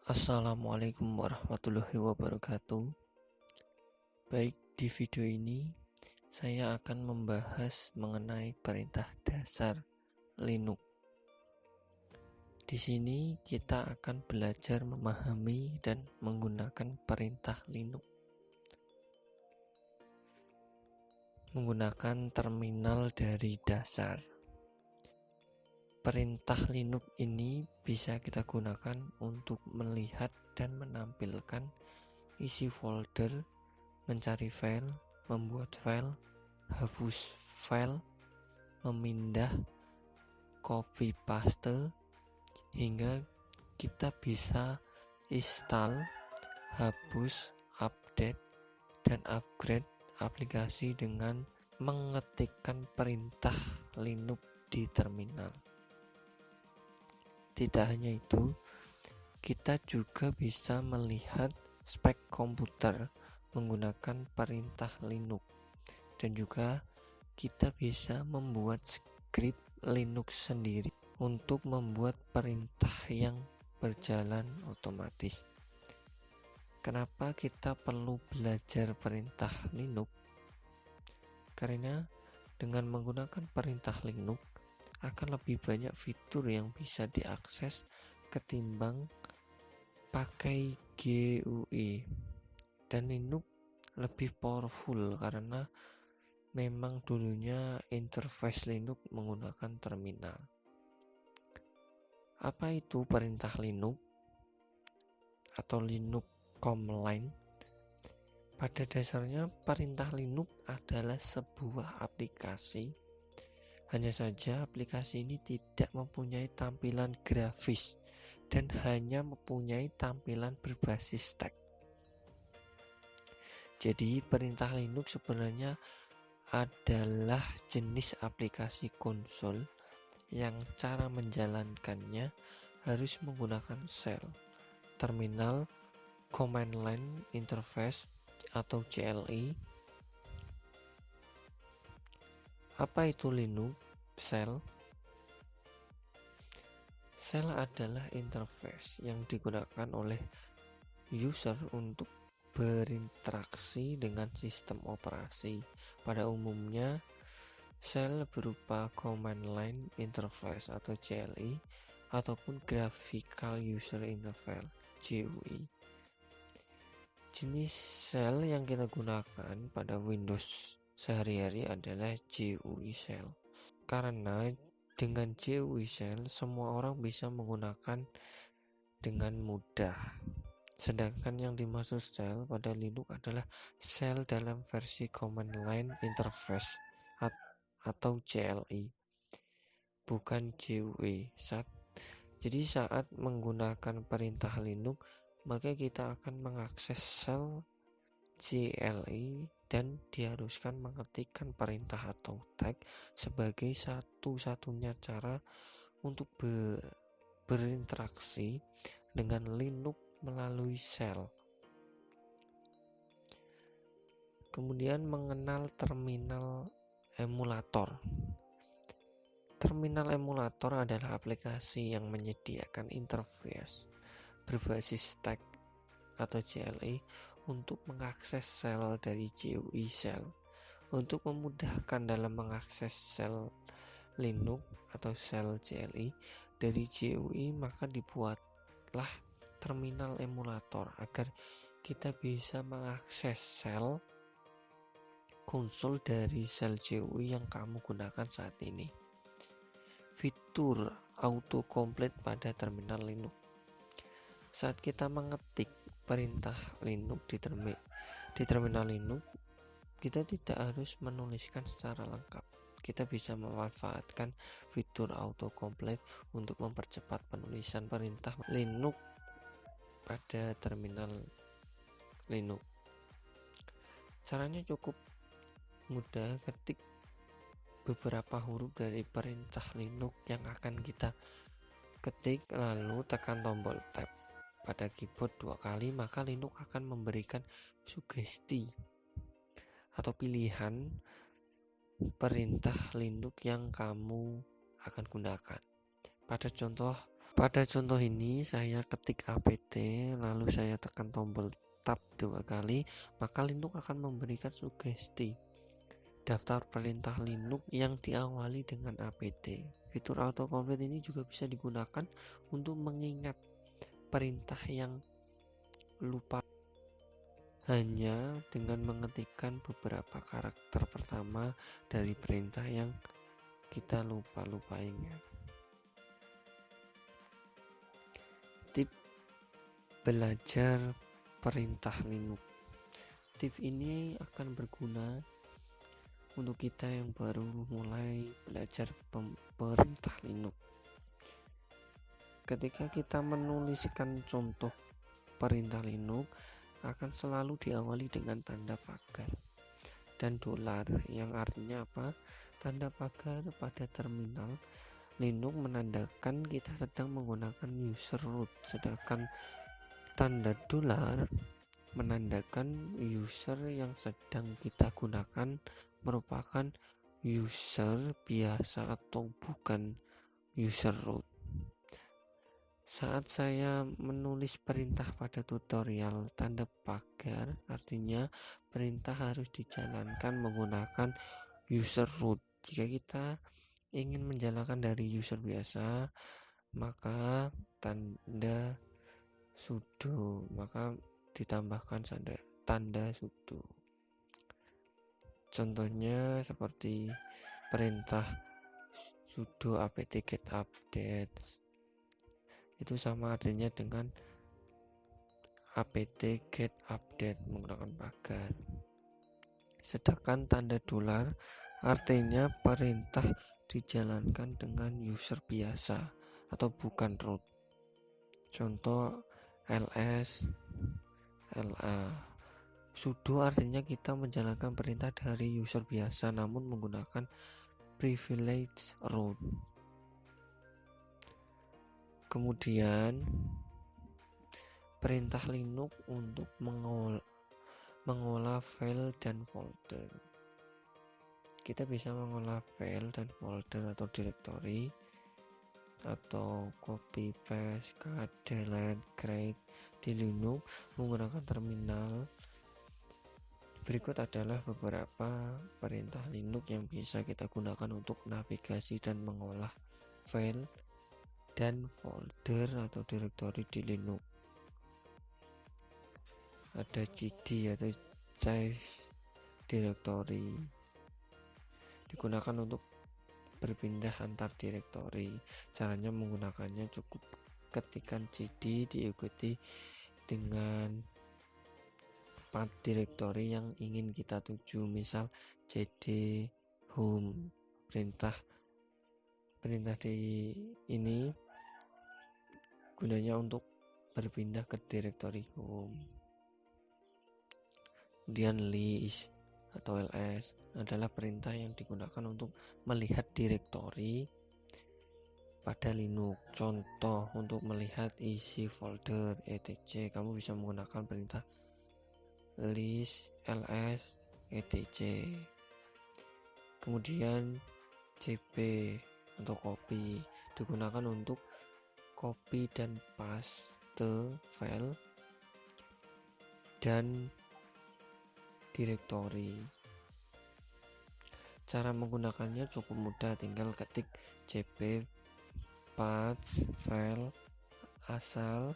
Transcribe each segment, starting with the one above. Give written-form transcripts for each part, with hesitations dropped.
Assalamualaikum warahmatullahi wabarakatuh. Baik, di video ini saya akan membahas mengenai perintah dasar Linux. Di sini kita akan belajar memahami dan menggunakan perintah Linux. Menggunakan terminal dari dasar. Perintah Linux ini bisa kita gunakan untuk melihat dan menampilkan isi folder, mencari file, membuat file, hapus file, memindah, copy paste, hingga kita bisa install, hapus, update, dan upgrade aplikasi dengan mengetikkan perintah Linux di terminal. Tidak hanya itu, kita juga bisa melihat spek komputer menggunakan perintah Linux, dan juga kita bisa membuat skrip Linux sendiri untuk membuat perintah yang berjalan otomatis. Kenapa kita perlu belajar perintah Linux? Karena dengan menggunakan perintah Linux akan lebih banyak fitur yang bisa diakses ketimbang pakai GUI. Dan Linux lebih powerful karena memang dulunya interface Linux menggunakan terminal. Apa itu perintah Linux atau Linux command? Pada dasarnya perintah Linux adalah sebuah aplikasi. Hanya saja aplikasi ini tidak mempunyai tampilan grafis dan hanya mempunyai tampilan berbasis teks. Jadi perintah Linux sebenarnya adalah jenis aplikasi konsol yang cara menjalankannya harus menggunakan shell, terminal, command line interface atau CLI. Apa itu Linux? Shell adalah interface yang digunakan oleh user untuk berinteraksi dengan sistem operasi. Pada umumnya, shell berupa command line interface atau CLI ataupun graphical user interface GUI. Jenis shell yang kita gunakan pada Windows sehari-hari adalah GUI shell. Karena dengan GUI shell semua orang bisa menggunakan dengan mudah. Sedangkan yang dimaksud shell pada Linux adalah shell dalam versi command line interface atau CLI, bukan GUI. Jadi saat menggunakan perintah Linux, maka kita akan mengakses shell, CLI, dan diharuskan mengetikkan perintah atau tag sebagai satu-satunya cara untuk berinteraksi dengan Linux melalui shell. Kemudian mengenal terminal emulator. Terminal emulator adalah aplikasi yang menyediakan interface berbasis tag atau CLI untuk mengakses shell dari GUI shell. Untuk memudahkan dalam mengakses shell Linux atau shell CLI dari GUI, maka dibuatlah terminal emulator agar kita bisa mengakses shell konsol dari shell GUI yang kamu gunakan saat ini. Fitur autocomplete pada terminal Linux. Saat kita mengetik perintah Linux di terminal Linux, kita tidak harus menuliskan secara lengkap. Kita bisa memanfaatkan fitur autocomplete untuk mempercepat penulisan perintah Linux pada terminal Linux. Caranya cukup mudah. Ketik beberapa huruf dari perintah Linux yang akan kita ketik, lalu tekan tombol tab pada keyboard 2 kali, maka Linux akan memberikan sugesti atau pilihan perintah Linux yang kamu akan gunakan. Pada contoh Pada contoh ini saya ketik apt lalu saya tekan tombol tab 2 kali, maka Linux akan memberikan sugesti daftar perintah Linux yang diawali dengan apt. Fitur autocomplete ini juga bisa digunakan untuk mengingat perintah yang lupa hanya dengan mengetikkan beberapa karakter pertama dari perintah yang kita lupa ingat. Tip belajar perintah Linux. Tip ini akan berguna untuk kita yang baru mulai belajar perintah Linux. Ketika kita menuliskan contoh perintah Linux, akan selalu diawali dengan tanda pagar dan dolar, yang artinya apa? Tanda pagar pada terminal Linux menandakan kita sedang menggunakan user root, sedangkan tanda dolar menandakan user yang sedang kita gunakan merupakan user biasa atau bukan user root. Saat saya menulis perintah pada tutorial, tanda pagar artinya perintah harus dijalankan menggunakan user root. Jika kita ingin menjalankan dari user biasa, maka tanda sudo, maka ditambahkan tanda sudo. Contohnya seperti perintah sudo apt-get update, itu sama artinya dengan apt-get update menggunakan pagar. Sedangkan tanda dolar artinya perintah dijalankan dengan user biasa atau bukan root. Contoh ls, la. Sudo artinya kita menjalankan perintah dari user biasa namun menggunakan privilege root. Kemudian perintah Linux untuk mengolah file dan folder. Kita bisa mengolah file dan folder atau directory atau copy paste, cut, delete, create di Linux menggunakan terminal. Berikut adalah beberapa perintah Linux yang bisa kita gunakan untuk navigasi dan mengolah file dan folder atau directory di Linux. Ada cd atau save directory, digunakan untuk berpindah antar directory. Caranya menggunakannya cukup ketikan cd diikuti dengan path directory yang ingin kita tuju, misal cd home. Perintah di ini gunanya untuk berpindah ke directory home. Kemudian list atau ls adalah perintah yang digunakan untuk melihat directory pada Linux. Contoh untuk melihat isi folder etc, kamu bisa menggunakan perintah list ls etc. Kemudian cp atau copy digunakan untuk copy dan paste file dan directory. Cara menggunakannya cukup mudah, tinggal ketik cp path file asal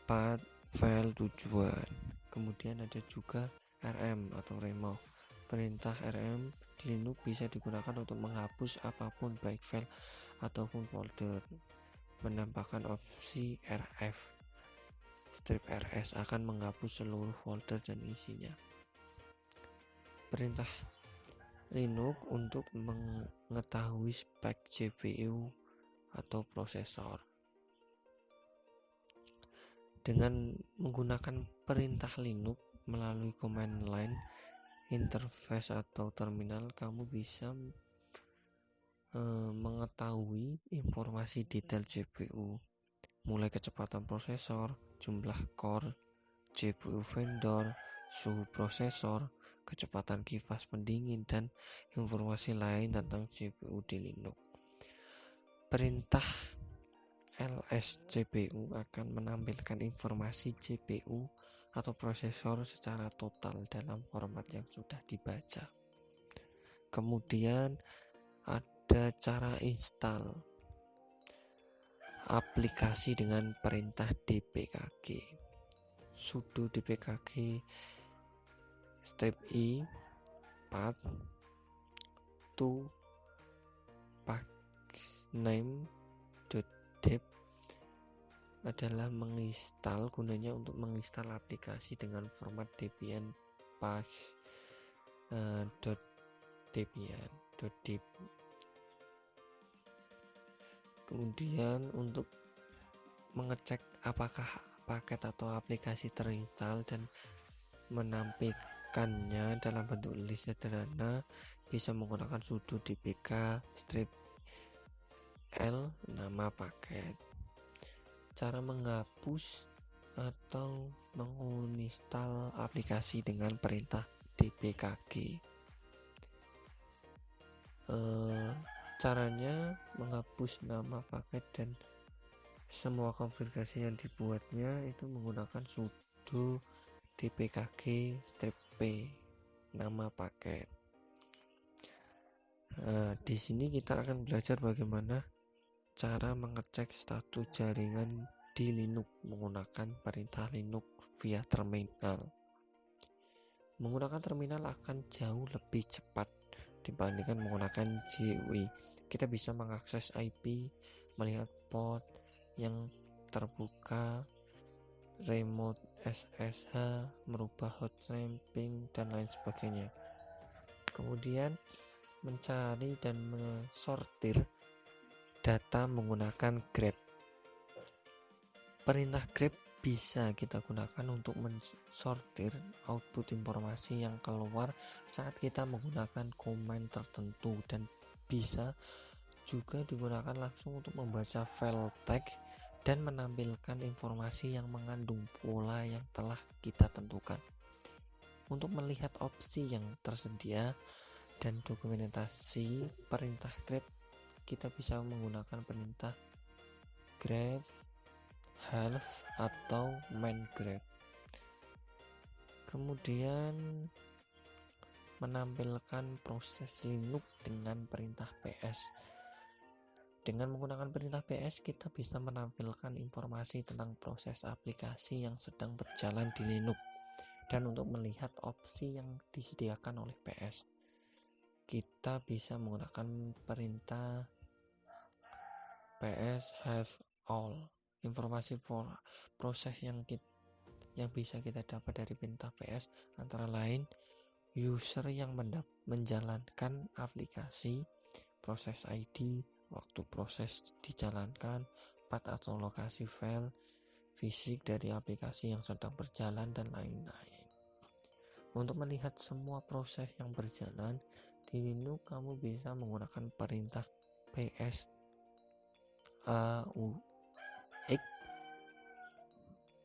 path file tujuan. Kemudian ada juga rm atau remove. Perintah rm di Linux bisa digunakan untuk menghapus apapun baik file ataupun folder. Menambahkan opsi rf. Strip rs akan menghapus seluruh folder dan isinya. Perintah Linux untuk mengetahui spek CPU atau prosesor. Dengan menggunakan perintah Linux melalui command line interface atau terminal, kamu bisa mengetahui informasi detail CPU, mulai kecepatan prosesor, jumlah core, CPU vendor, suhu prosesor, kecepatan kipas pendingin, dan informasi lain tentang CPU di Linux. Perintah LSCPU akan menampilkan informasi CPU atau prosesor secara total dalam format yang sudah dibaca. Kemudian ada cara install aplikasi dengan perintah dpkg. Sudo dpkg -i path to packname.deb adalah gunanya untuk menginstal aplikasi dengan format Debian path.debian.deb. Kemudian untuk mengecek apakah paket atau aplikasi terinstall dan menampilkannya dalam bentuk list sederhana, bisa menggunakan sudo dpk-l nama paket. Cara menghapus atau menginstal aplikasi dengan perintah dpkg. Caranya menghapus nama paket dan semua konfigurasi yang dibuatnya itu menggunakan sudo dpkg-p nama paket. Di sini kita akan belajar bagaimana cara mengecek status jaringan di Linux menggunakan perintah Linux via terminal. Menggunakan terminal akan jauh lebih cepat dibandingkan menggunakan GUI. Kita bisa mengakses IP, melihat port yang terbuka, remote SSH, merubah hotname, ping, dan lain sebagainya. Kemudian mencari dan mensortir data menggunakan grep. Perintah grep bisa kita gunakan untuk mensortir output informasi yang keluar saat kita menggunakan command tertentu, dan bisa juga digunakan langsung untuk membaca file teks dan menampilkan informasi yang mengandung pola yang telah kita tentukan. Untuk melihat opsi yang tersedia dan dokumentasi perintah grep, kita bisa menggunakan perintah grep help atau main grep. Kemudian menampilkan proses Linux dengan perintah ps. Dengan menggunakan perintah ps, kita bisa menampilkan informasi tentang proses aplikasi yang sedang berjalan di Linux. Dan untuk melihat opsi yang disediakan oleh ps, kita bisa menggunakan perintah ps have all. Informasi proses yang bisa kita dapat dari perintah ps antara lain user yang menjalankan aplikasi, proses ID, waktu proses dijalankan, path atau lokasi file, fisik dari aplikasi yang sedang berjalan, dan lain-lain. Untuk melihat semua proses yang berjalan di Linux, kamu bisa menggunakan perintah ps aux,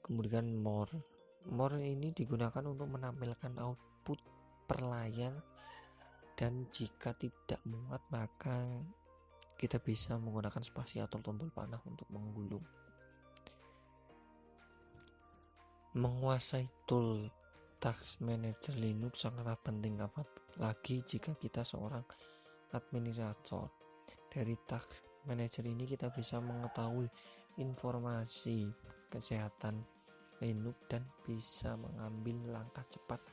kemudian more ini digunakan untuk menampilkan output per layar, dan jika tidak muat maka kita bisa menggunakan spasi atau tombol panah untuk menggulung. Menguasai tool Task Manager Linux sangatlah penting, apalagi jika kita seorang administrator. Dari Task Manager ini kita bisa mengetahui informasi kesehatan Linux dan bisa mengambil langkah cepat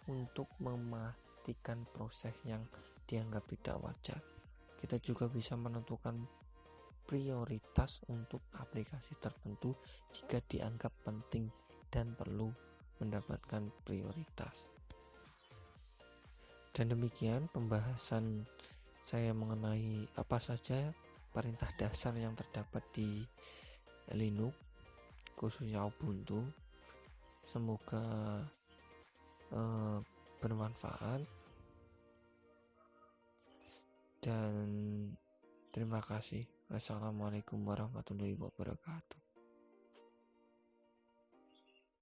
untuk mematikan proses yang dianggap tidak wajar. Kita juga bisa menentukan prioritas untuk aplikasi tertentu jika dianggap penting dan perlu mendapatkan prioritas. Dan demikian pembahasan saya mengenai apa saja perintah dasar yang terdapat di Linux, khususnya Ubuntu. Semoga bermanfaat, dan terima kasih. Wassalamualaikum warahmatullahi wabarakatuh.